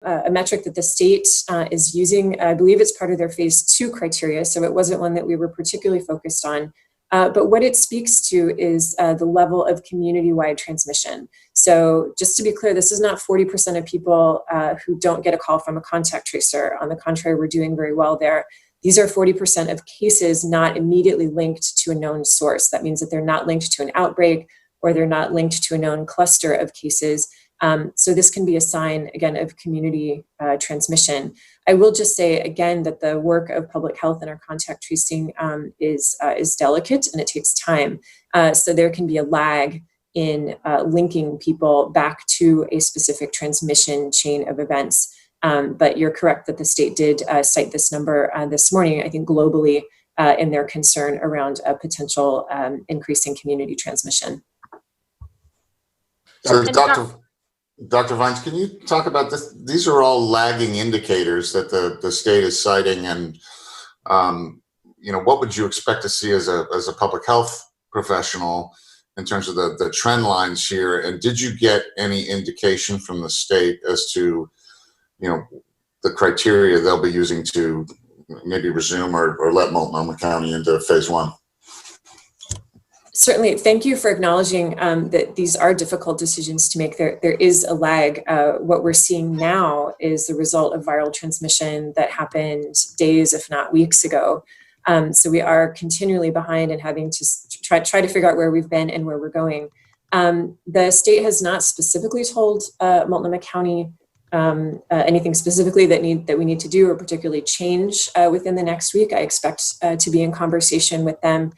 a metric that the state is using. I believe it's part of their phase 2 criteria, so it wasn't one that we were particularly focused on. But what it speaks to is the level of community-wide transmission. So just to be clear, this is not 40% of people who don't get a call from a contact tracer. On the contrary, we're doing very well there. These are 40% of cases not immediately linked to a known source. That means that they're not linked to an outbreak or they're not linked to a known cluster of cases. So this can be a sign, again, of community transmission. I will just say, again, that the work of public health and our contact tracing is delicate and it takes time. So there can be a lag in linking people back to a specific transmission chain of events. But you're correct that the state did cite this number this morning, I think globally, in their concern around a potential increase in community transmission. So Dr. Vines, can you talk about this? These are all lagging indicators that the state is citing, and what would you expect to see as a public health professional in terms of the trend lines here? And did you get any indication from the state as to the criteria they'll be using to maybe resume or let Multnomah County into phase 1? Certainly. Thank you for acknowledging that these are difficult decisions to make. There is a lag. What we're seeing now is the result of viral transmission that happened days, if not weeks ago. So we are continually behind and having to try to figure out where we've been and where we're going. The state has not specifically told Multnomah County anything specifically that we need to do or particularly change within the next week. I expect to be in conversation with them.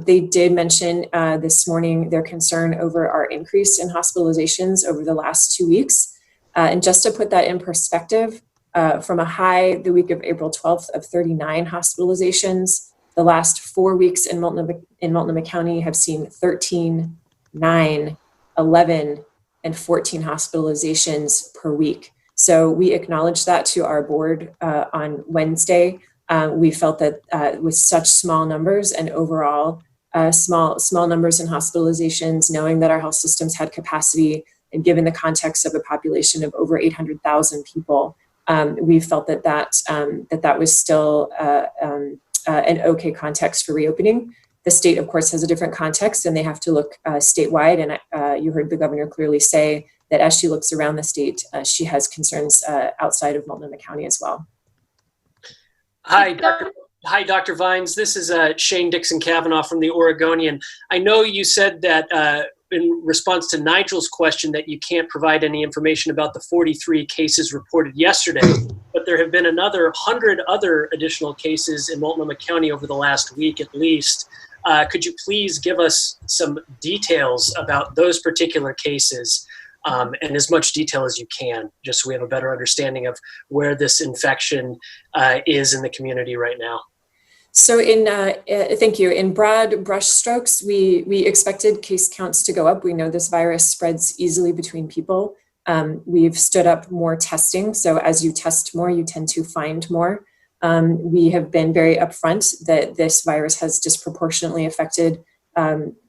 They did mention this morning their concern over our increase in hospitalizations over the last 2 weeks. And just to put that in perspective, from a high the week of April 12th of 39 hospitalizations, the last 4 weeks in Multnomah County have seen 13, 9, 11, and 14 hospitalizations per week. So we acknowledged that to our board on Wednesday. We felt that with such small numbers and overall small numbers in hospitalizations, knowing that our health systems had capacity and given the context of a population of over 800,000 people, we felt that was still an okay context for reopening. The state, of course, has a different context and they have to look statewide. And you heard the governor clearly say that as she looks around the state, she has concerns outside of Multnomah County as well. Hi, Dr. Vines. This is Shane Dixon Kavanaugh from the Oregonian. I know you said that in response to Nigel's question that you can't provide any information about the 43 cases reported yesterday, but there have been another 100 other additional cases in Multnomah County over the last week at least. Could you please give us some details about those particular cases? And as much detail as you can, just so we have a better understanding of where this infection is in the community right now. So thank you. In broad brush strokes, we expected case counts to go up. We know this virus spreads easily between people. We've stood up more testing. So as you test more, you tend to find more. We have been very upfront that this virus has disproportionately affected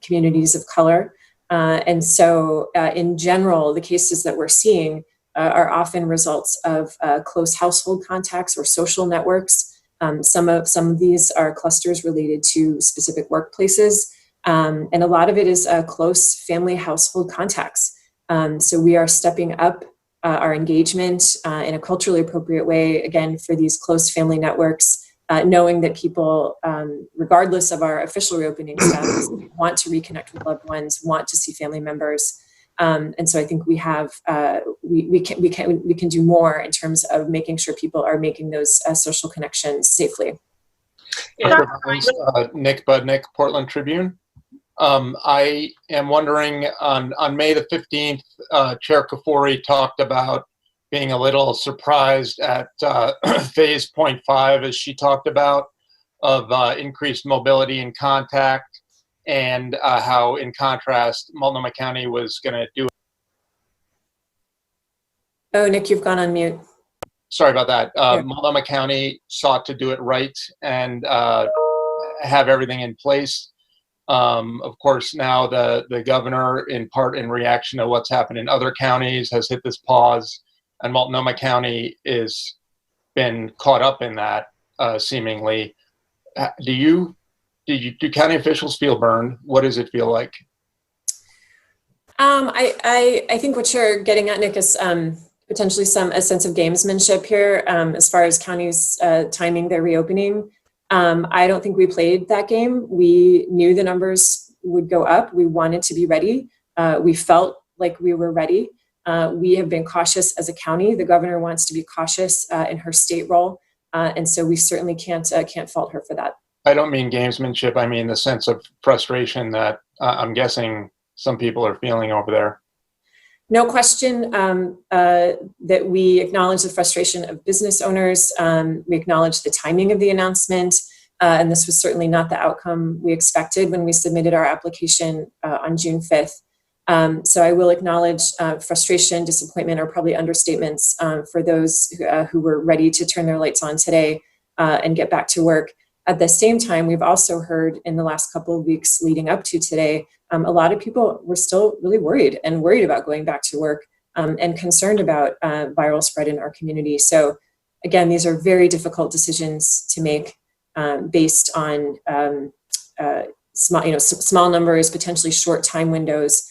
communities of color. And so in general, the cases that we're seeing are often results of close household contacts or social networks. Some of these are clusters related to specific workplaces. And a lot of it is close family household contacts. So we are stepping up our engagement in a culturally appropriate way, again, for these close family networks. Knowing that people, regardless of our official reopening status, want to reconnect with loved ones, want to see family members, and so I think we have we can do more in terms of making sure people are making those social connections safely. Nick Budnick, Portland Tribune. I am wondering on May the 15th, Chair Kafoury talked about being a little surprised at phase 0.5, as she talked about, of increased mobility and contact, and how, in contrast, Multnomah County was going to do it. Oh, Nick, you've gone on mute. Sorry about that. Multnomah County sought to do it right and have everything in place. Of course, now the governor, in part in reaction to what's happened in other counties, has hit this pause and Multnomah County is been caught up in that seemingly. Do county officials feel burned? What does it feel like? I think what you're getting at, Nick, is potentially a sense of gamesmanship here as far as counties timing their reopening. I don't think we played that game. We knew the numbers would go up. We wanted to be ready. We felt like we were ready. We have been cautious as a county. The governor wants to be cautious in her state role. And so we certainly can't fault her for that. I don't mean gamesmanship. I mean the sense of frustration that I'm guessing some people are feeling over there. No question that we acknowledge the frustration of business owners. We acknowledge the timing of the announcement. And this was certainly not the outcome we expected when we submitted our application on June 5th. So I will acknowledge frustration, disappointment are probably understatements for those who were ready to turn their lights on today and get back to work. At the same time, we've also heard in the last couple of weeks leading up to today, a lot of people were still really worried about going back to work and concerned about viral spread in our community. So again, these are very difficult decisions to make based on small numbers, potentially short time windows.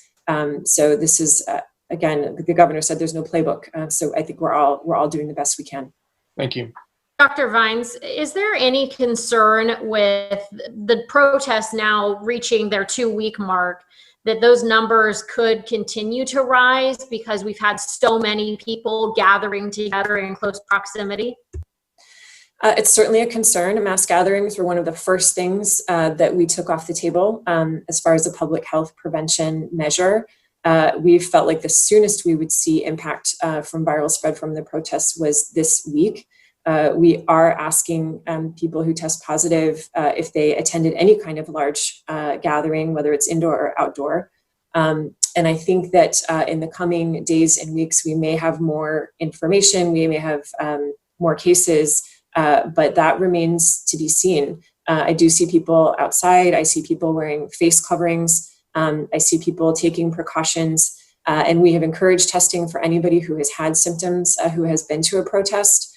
So this is, again, the governor said there's no playbook. So I think we're all doing the best we can. Thank you. Dr. Vines, is there any concern with the protests now reaching their 2-week mark that those numbers could continue to rise because we've had so many people gathering together in close proximity? It's certainly a concern. Mass gatherings were one of the first things that we took off the table as far as a public health prevention measure. We felt like the soonest we would see impact from viral spread from the protests was this week. We are asking people who test positive if they attended any kind of large gathering, whether it's indoor or outdoor. And I think that in the coming days and weeks, we may have more information, we may have more cases, but that remains to be seen. I do see people outside, I see people wearing face coverings, I see people taking precautions, and we have encouraged testing for anybody who has had symptoms, who has been to a protest.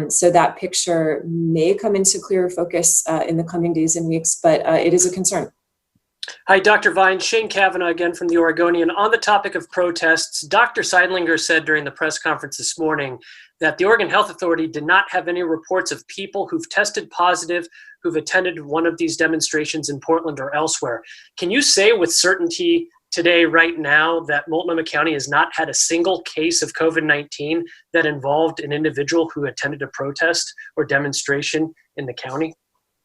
So that picture may come into clearer focus in the coming days and weeks, but it is a concern. Hi, Dr. Vines. Shane Kavanaugh again from the Oregonian. On the topic of protests, Dr. Seidlinger said during the press conference this morning that the Oregon Health Authority did not have any reports of people who've tested positive who've attended one of these demonstrations in Portland or elsewhere. Can you say with certainty today, right now, that Multnomah County has not had a single case of COVID-19 that involved an individual who attended a protest or demonstration in the county?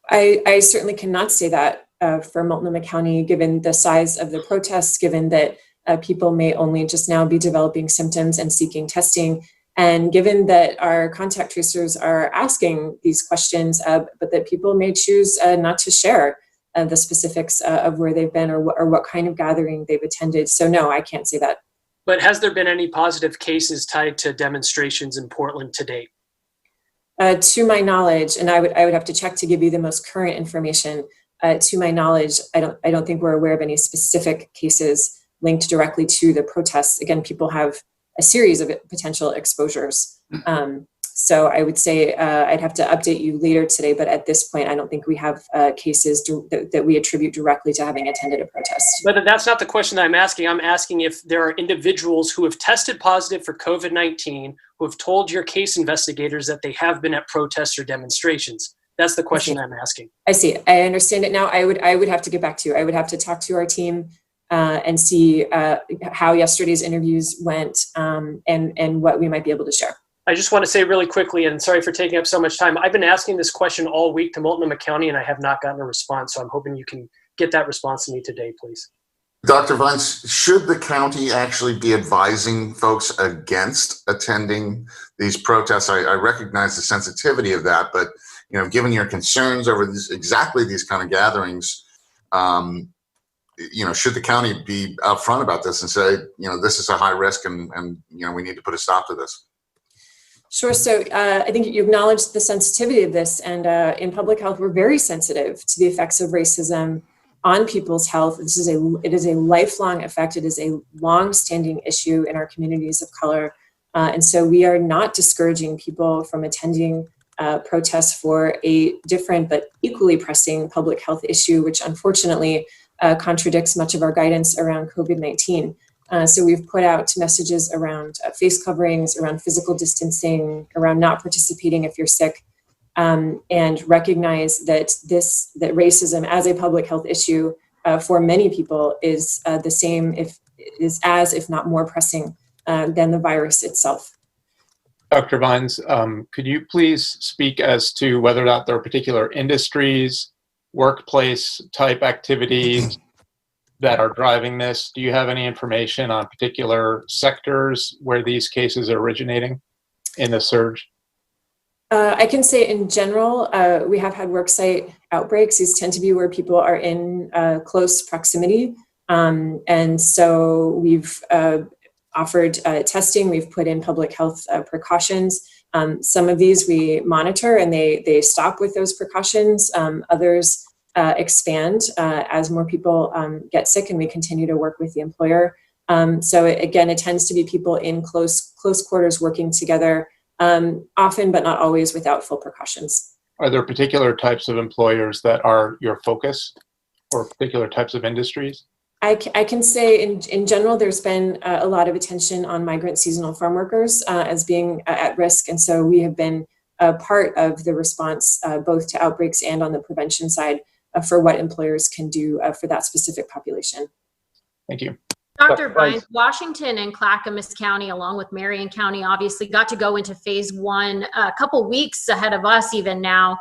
I certainly cannot say that for Multnomah County, given the size of the protests, given that people may only just now be developing symptoms and seeking testing, and given that our contact tracers are asking these questions, but that people may choose not to share the specifics of where they've been or what kind of gathering they've attended. So no, I can't say that. But has there been any positive cases tied to demonstrations in Portland to date? To my knowledge, and I would have to check to give you the most current information. To my knowledge, I don't think we're aware of any specific cases linked directly to the protests. Again, people have a series of potential exposures. So I would say I'd have to update you later today, but at this point, I don't think we have cases that we attribute directly to having attended a protest. But that's not the question that I'm asking. I'm asking if there are individuals who have tested positive for COVID-19 who have told your case investigators that they have been at protests or demonstrations. That's the question I'm asking. I see. I understand it now. I would have to get back to you. I would have to talk to our team and see how yesterday's interviews went and what we might be able to share. I just want to say really quickly, and sorry for taking up so much time, I've been asking this question all week to Multnomah County, and I have not gotten a response, so I'm hoping you can get that response to me today, please. Dr. Vines, should the county actually be advising folks against attending these protests? I recognize the sensitivity of that, but given your concerns over exactly these kind of gatherings, should the county be upfront about this and say, this is a high risk and we need to put a stop to this? Sure. So I think you acknowledge the sensitivity of this, and in public health, we're very sensitive to the effects of racism on people's health. It is a lifelong effect. It is a long-standing issue in our communities of color. And so we are not discouraging people from attending protests for a different but equally pressing public health issue, which unfortunately contradicts much of our guidance around COVID-19. So we've put out messages around face coverings, around physical distancing, around not participating if you're sick, and recognize that that racism as a public health issue for many people is the same, if not more pressing than the virus itself. Dr. Vines, could you please speak as to whether or not there are particular industries, workplace type activities that are driving this? Do you have any information on particular sectors where these cases are originating in the surge? I can say in general, we have had worksite outbreaks. These tend to be where people are in close proximity. And so we've offered testing. We've put in public health precautions. Some of these we monitor and they stop with those precautions. Others expand as more people get sick, and we continue to work with the employer. So again, it tends to be people in close quarters working together, often but not always without full precautions. Are there particular types of employers that are your focus, or particular types of industries? I can say in general, there's been a lot of attention on migrant seasonal farm workers as being at risk. And so we have been a part of the response both to outbreaks and on the prevention side for what employers can do for that specific population. Thank you. Dr. Vines, Washington and Clackamas County, along with Marion County, obviously got to go into phase one a couple weeks ahead of us even now.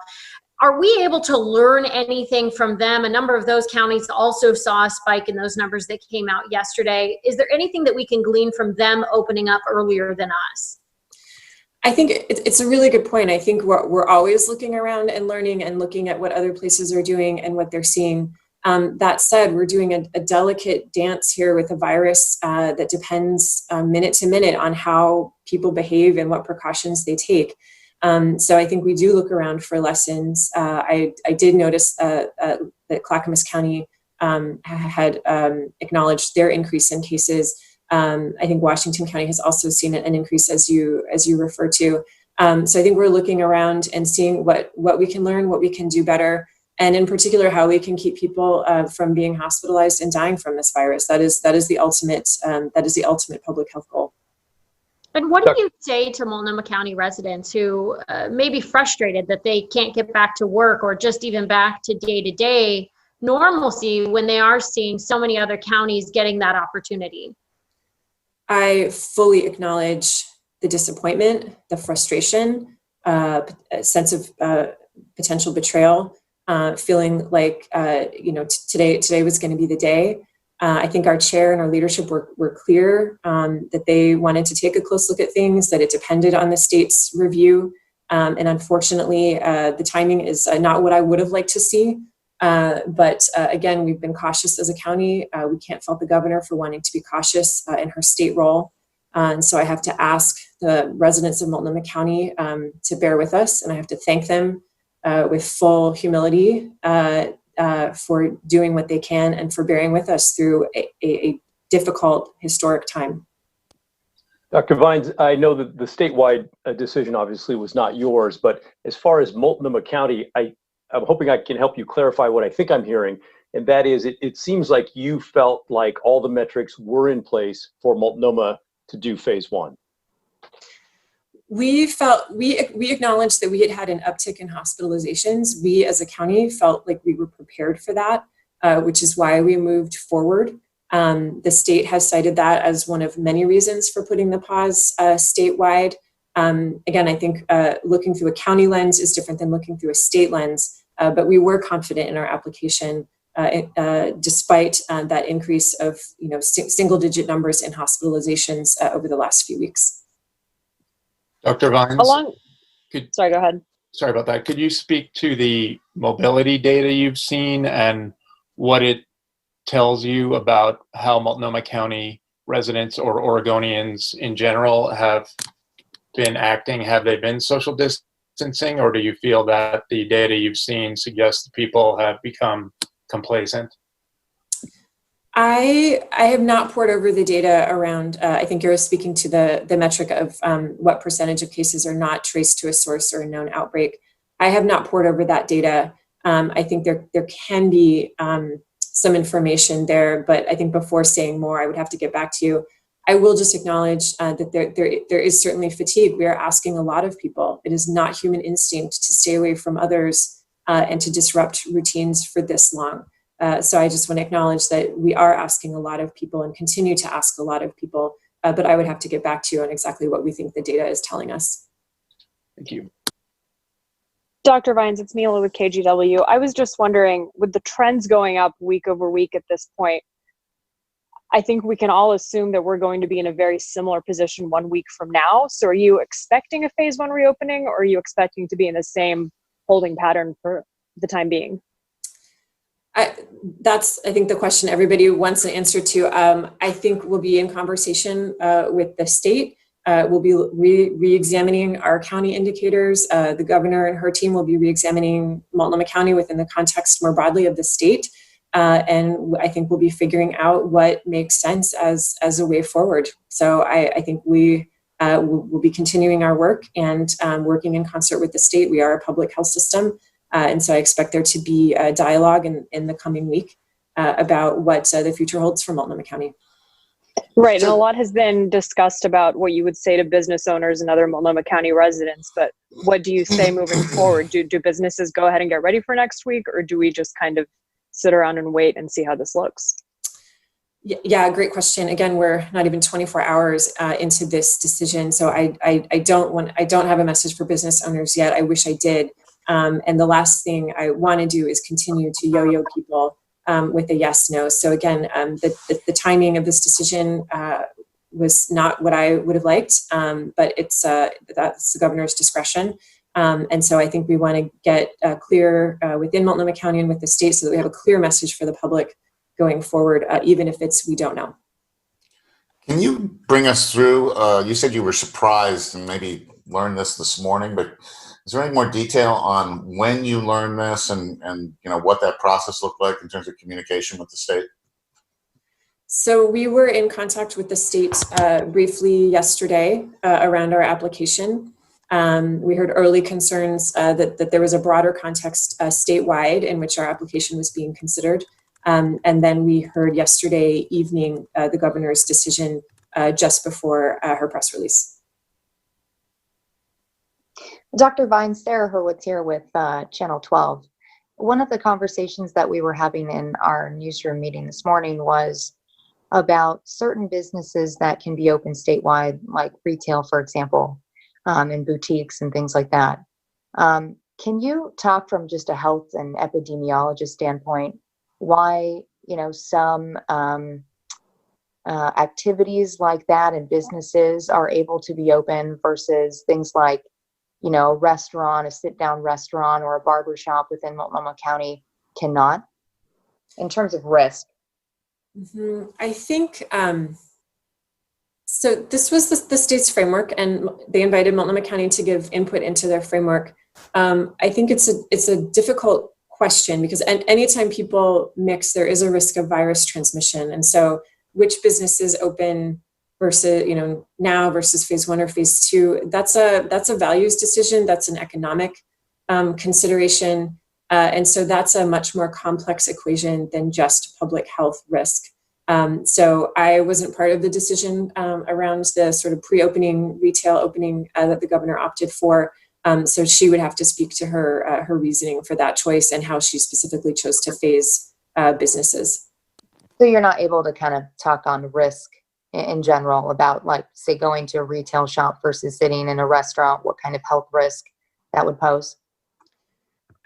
Are we able to learn anything from them? A number of those counties also saw a spike in those numbers that came out yesterday. Is there anything that we can glean from them opening up earlier than us? I think it's a really good point. I think we're always looking around and learning and looking at what other places are doing and what they're seeing. That said, we're doing a delicate dance here with a virus that depends minute to minute on how people behave and what precautions they take. So I think we do look around for lessons. I did notice that Clackamas County had acknowledged their increase in cases. I think Washington County has also seen an increase, as you refer to. So I think we're looking around and seeing what we can learn, what we can do better, and in particular how we can keep people from being hospitalized and dying from this virus. That is the ultimate public health goal. And what do you say to Multnomah County residents who may be frustrated that they can't get back to work or just even back to day-to-day normalcy when they are seeing so many other counties getting that opportunity? I fully acknowledge the disappointment, the frustration, a sense of potential betrayal, feeling like today was going to be the day. I think our chair and our leadership were clear that they wanted to take a close look at things, that it depended on the state's review. And unfortunately, the timing is not what I would have liked to see. But again, we've been cautious as a county. We can't fault the governor for wanting to be cautious in her state role. And so I have to ask the residents of Multnomah County to bear with us, and I have to thank them with full humility for doing what they can and for bearing with us through a difficult, historic time. Dr. Vines, I know that the statewide decision obviously was not yours, but as far as Multnomah County, I'm hoping I can help you clarify what I think I'm hearing, and that is it seems like you felt like all the metrics were in place for Multnomah to do phase one. We acknowledged that we had an uptick in hospitalizations. We as a county felt like we were prepared for that, which is why we moved forward. The state has cited that as one of many reasons for putting the pause statewide. Again, I think looking through a county lens is different than looking through a state lens, but we were confident in our application despite that increase of single-digit numbers in hospitalizations over the last few weeks. Dr. Vines? Sorry, go ahead. Sorry about that. Could you speak to the mobility data you've seen and what it tells you about how Multnomah County residents or Oregonians in general have been acting? Have they been social distancing, or do you feel that the data you've seen suggests that people have become complacent? I have not poured over the data around, I think you're speaking to the metric of what percentage of cases are not traced to a source or a known outbreak. I have not poured over that data. I think there can be some information there, but I think before saying more, I would have to get back to you. I will just acknowledge that there is certainly fatigue. We are asking a lot of people. It is not human instinct to stay away from others and to disrupt routines for this long. So I just want to acknowledge that we are asking a lot of people and continue to ask a lot of people, but I would have to get back to you on exactly what we think the data is telling us. Thank you. Dr. Vines, it's Mila with KGW. I was just wondering, with the trends going up week over week at this point, I think we can all assume that we're going to be in a very similar position 1 week from now. So are you expecting a phase 1 reopening, or are you expecting to be in the same holding pattern for the time being? That's, I think, the question everybody wants an answer to. I think we'll be in conversation with the state. We'll be re-examining our county indicators. The governor and her team will be re-examining Multnomah County within the context more broadly of the state. And I think we'll be figuring out what makes sense as a way forward. So I think we will be continuing our work and working in concert with the state. We are a public health system. And so I expect there to be a dialogue in the coming week about what the future holds for Multnomah County. Right, and a lot has been discussed about what you would say to business owners and other Multnomah County residents, but what do you say moving forward? Do businesses go ahead and get ready for next week, or do we just kind of sit around and wait and see how this looks? Yeah, great question. Again, we're not even 24 hours into this decision, so I don't have a message for business owners yet. I wish I did. And the last thing I want to do is continue to yo-yo people with a yes, no. So again, the timing of this decision was not what I would have liked, but that's the governor's discretion. And so I think we want to get clear within Multnomah County and with the state so that we have a clear message for the public going forward, even if it's we don't know. Can you bring us through, you said you were surprised and maybe learned this morning, but is there any more detail on when you learned this and you know what that process looked like in terms of communication with the state? So we were in contact with the state briefly yesterday around our application. We heard early concerns that there was a broader context statewide in which our application was being considered. And then we heard yesterday evening the governor's decision just before her press release. Dr. Vines, Sarah Hurwitz here with Channel 12. One of the conversations that we were having in our newsroom meeting this morning was about certain businesses that can be open statewide, like retail, for example, and boutiques and things like that. Can you talk from just a health and epidemiologist standpoint why, you know, some activities like that and businesses are able to be open versus things like, you know, a restaurant, a sit-down restaurant, or a barber shop within Multnomah County cannot, in terms of risk? Mm-hmm. I think, so this was the state's framework, and they invited Multnomah County to give input into their framework. I think it's a difficult question because anytime people mix, there is a risk of virus transmission. And so which businesses open versus, you know, now versus phase 1 or phase 2, that's a values decision. That's an economic consideration. And so that's a much more complex equation than just public health risk. So I wasn't part of the decision around the sort of pre-opening retail opening that the governor opted for. So she would have to speak to her reasoning for that choice and how she specifically chose to phase businesses. So you're not able to kind of talk on risk in general about, like, say, going to a retail shop versus sitting in a restaurant, what kind of health risk that would pose?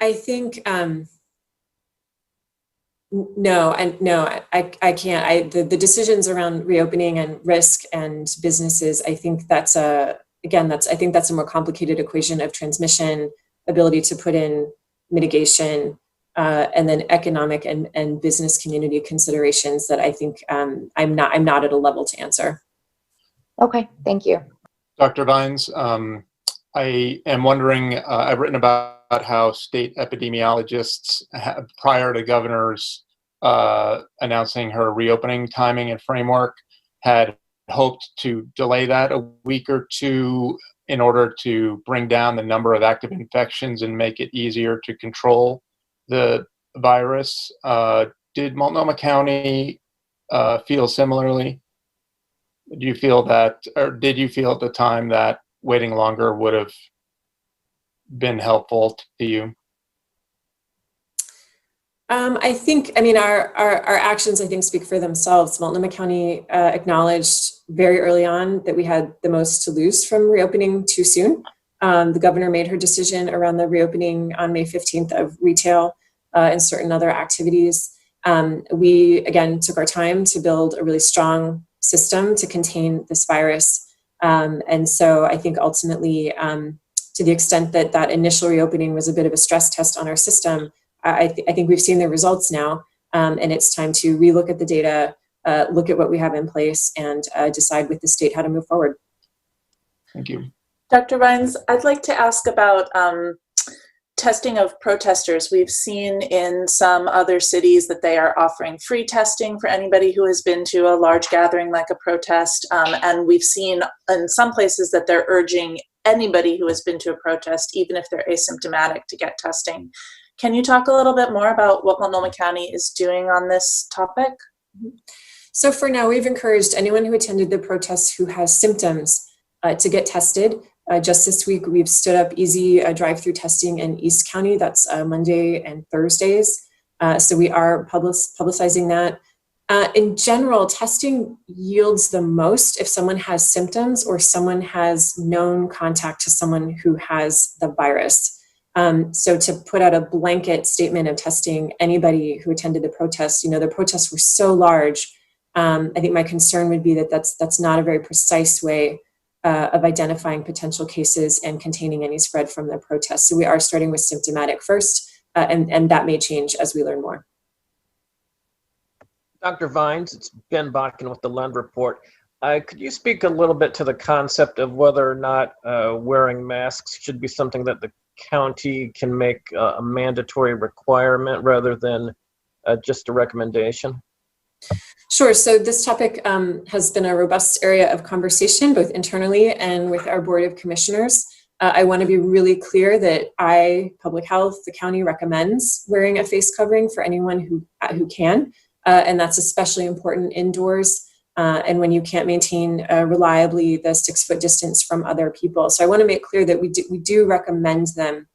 I think, no, I can't. The decisions around reopening and risk and businesses, I think that's a more complicated equation of transmission, ability to put in mitigation, and then economic and business community considerations that I think I'm not at a level to answer. Okay, thank you. Dr. Vines, I am wondering, I've written about how state epidemiologists have, prior to governors announcing her reopening timing and framework, had hoped to delay that a week or two in order to bring down the number of active infections and make it easier to control the virus. Did Multnomah County feel similarly? Do you feel that, or did you feel at the time that waiting longer would have been helpful to you? I think, I mean, our actions, I think, speak for themselves. Multnomah County acknowledged very early on that we had the most to lose from reopening too soon. The governor made her decision around the reopening on May 15th of retail and certain other activities. We, again, took our time to build a really strong system to contain this virus. And so I think ultimately, to the extent that that initial reopening was a bit of a stress test on our system, I think we've seen the results now, and it's time to relook at the data, look at what we have in place, and decide with the state how to move forward. Thank you. Dr. Vines, I'd like to ask about testing of protesters. We've seen in some other cities that they are offering free testing for anybody who has been to a large gathering like a protest, and we've seen in some places that they're urging anybody who has been to a protest, even if they're asymptomatic, to get testing. Can you talk a little bit more about what Multnomah County is doing on this topic? So for now, we've encouraged anyone who attended the protests who has symptoms to get tested. Just this week, we've stood up easy drive-through testing in East County. That's Monday and Thursdays. So we are publicizing that. In general, testing yields the most if someone has symptoms or someone has known contact to someone who has the virus. So to put out a blanket statement of testing anybody who attended the protests, the protests were so large. I think my concern would be that that's not a very precise way of identifying potential cases and containing any spread from the protests. So we are starting with symptomatic first, and that may change as we learn more. Dr. Vines, it's Ben Bakken with the Lund Report. Could you speak a little bit to the concept of whether or not wearing masks should be something that the county can make a mandatory requirement rather than just a recommendation? Sure. So this topic has been a robust area of conversation, both internally and with our Board of Commissioners. I want to be really clear that Public Health, the county recommends wearing a face covering for anyone who can, and that's especially important indoors and when you can't maintain reliably the 6-foot distance from other people. So I want to make clear that we do recommend them.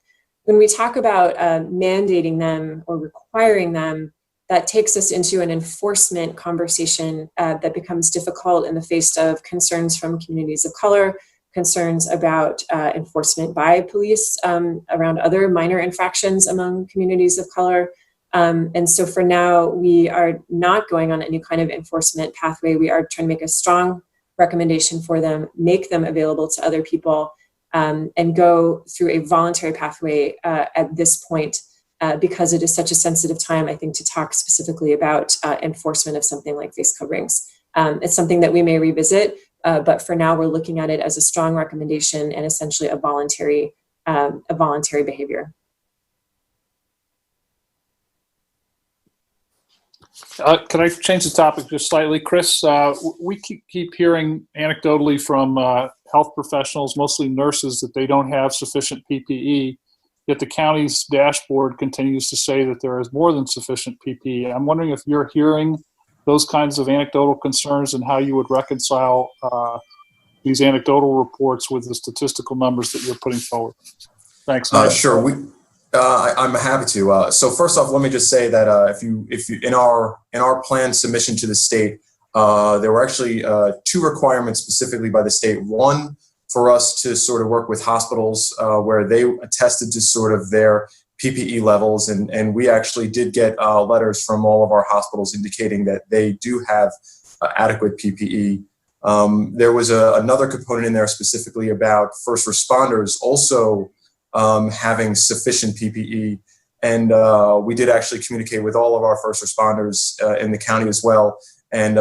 When we talk about mandating them or requiring them, that takes us into an enforcement conversation that becomes difficult in the face of concerns from communities of color, concerns about enforcement by police around other minor infractions among communities of color. And so for now, we are not going on any kind of enforcement pathway. We are trying to make a strong recommendation for them, make them available to other people, and go through a voluntary pathway at this point, because it is such a sensitive time, I think, to talk specifically about enforcement of something like face coverings. It's something that we may revisit, but for now, we're looking at it as a strong recommendation and essentially a voluntary behavior. Can I change the topic just slightly, Chris? We keep hearing anecdotally from health professionals, mostly nurses, that they don't have sufficient PPE, yet the county's dashboard continues to say that there is more than sufficient PPE. I'm wondering if you're hearing those kinds of anecdotal concerns and how you would reconcile these anecdotal reports with the statistical numbers that you're putting forward. Thanks. Sure. I'm happy to. So first off, let me just say that if you in our plan submission to the state, there were actually 2 requirements specifically by the state. One, for us to sort of work with hospitals where they attested to sort of their PPE levels, and we actually did get letters from all of our hospitals indicating that they do have adequate PPE. There was another component in there specifically about first responders also having sufficient PPE, and we did actually communicate with all of our first responders in the county as well, and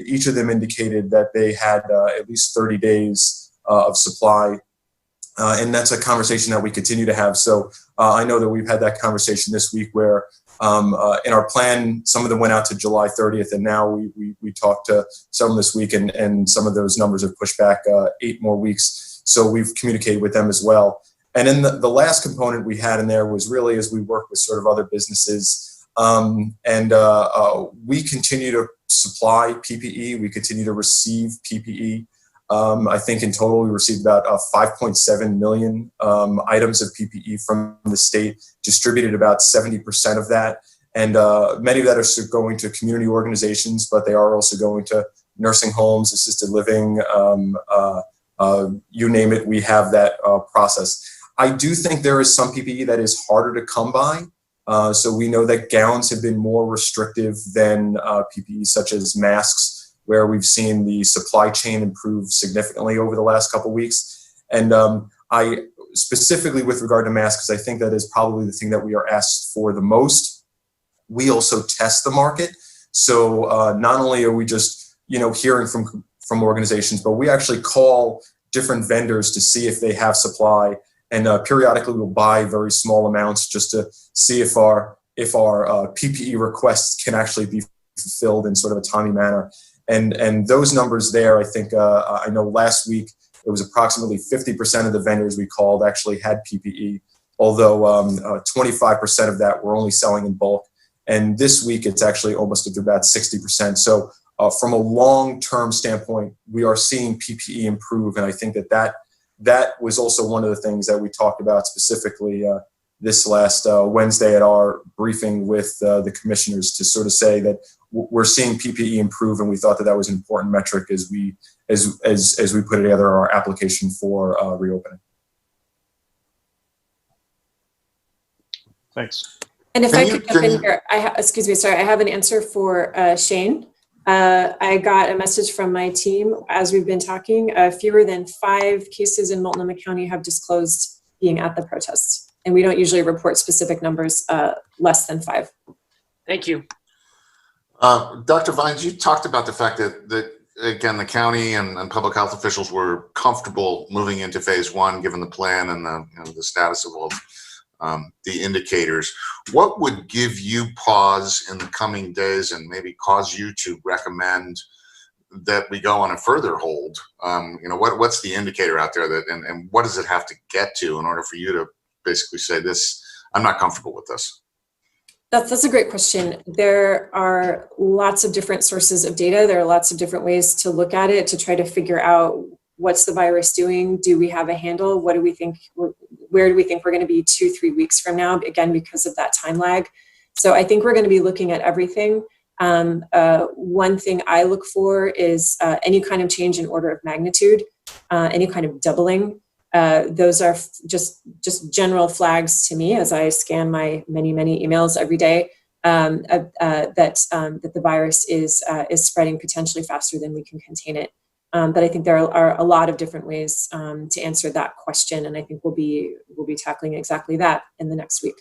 each of them indicated that they had at least 30 days of supply And that's a conversation that we continue to have. So I know that we've had that conversation this week where in our plan, some of them went out to July 30th, and now we talked to some this week, and some of those numbers have pushed back 8 more weeks. So we've communicated with them as well. And then the last component we had in there was really as we work with sort of other businesses, we continue to supply PPE. We continue to receive PPE. I think in total we received about 5.7 million items of PPE from the state, distributed about 70% of that. And many of that are going to community organizations, but they are also going to nursing homes, assisted living, you name it, we have that process. I do think there is some PPE that is harder to come by. So we know that gowns have been more restrictive than PPE such as masks, where we've seen the supply chain improve significantly over the last couple of weeks. And I specifically with regard to masks, I think that is probably the thing that we are asked for the most. We also test the market. So not only are we just, hearing from organizations, but we actually call different vendors to see if they have supply. And periodically we'll buy very small amounts just to see if our PPE requests can actually be fulfilled in sort of a timely manner. And those numbers there, I think, I know last week it was approximately 50% of the vendors we called actually had PPE, although 25% of that were only selling in bulk. And this week it's actually almost about 60%. So from a long-term standpoint, we are seeing PPE improve. And I think that was also one of the things that we talked about specifically this last Wednesday at our briefing with the commissioners, to sort of say that we're seeing PPE improve, and we thought that was an important metric as we put together our application for reopening. Thanks. And if I could jump in here, I have an answer for Shane. I got a message from my team as we've been talking. Fewer than 5 cases in Multnomah County have disclosed being at the protests. And we don't usually report specific numbers, less than 5. Thank you. Dr. Vines, you talked about the fact that again, the county and public health officials were comfortable moving into phase 1, given the plan and the status of all the indicators. What would give you pause in the coming days and maybe cause you to recommend that we go on a further hold? What's the indicator out there and what does it have to get to in order for you to basically say this, I'm not comfortable with this? That's a great question. There are lots of different sources of data. There are lots of different ways to look at it to try to figure out what's the virus doing? Do we have a handle? What do we think? Where do we think we're going to be 2-3 weeks from now? Again, because of that time lag. So I think we're going to be looking at everything. One thing I look for is any kind of change in order of magnitude, any kind of doubling. Those are just general flags to me as I scan my many emails every day that the virus is spreading potentially faster than we can contain it. But I think there are a lot of different ways to answer that question, and I think we'll be tackling exactly that in the next week.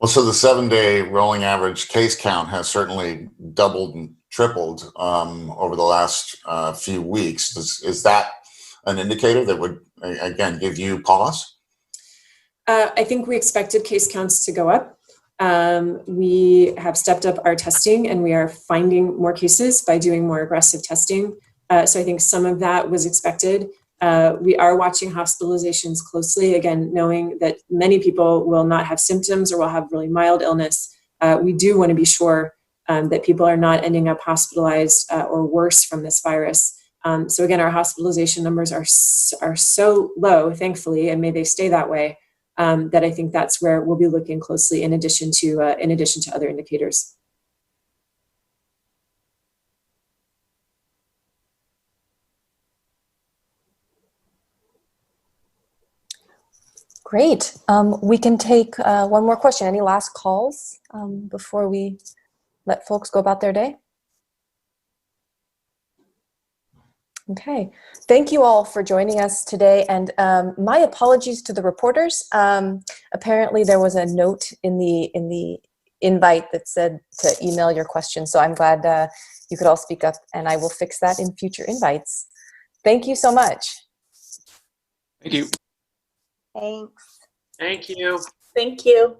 Well, so the 7-day rolling average case count has certainly doubled and tripled over the last few weeks. Is that an indicator that would, again, give you pause? I think we expected case counts to go up. We have stepped up our testing, and we are finding more cases by doing more aggressive testing. So I think some of that was expected. We are watching hospitalizations closely, again, knowing that many people will not have symptoms or will have really mild illness. We do want to be sure that people are not ending up hospitalized or worse from this virus. So again, our hospitalization numbers are so low, thankfully, and may they stay that way, that I think that's where we'll be looking closely in addition to other indicators. Great. We can take one more question. Any last calls before we let folks go about their day? Okay. Thank you all for joining us today. And my apologies to the reporters. Apparently there was a note in the invite that said to email your questions. So I'm glad you could all speak up, and I will fix that in future invites. Thank you so much. Thank you. Thanks. Thank you. Thank you.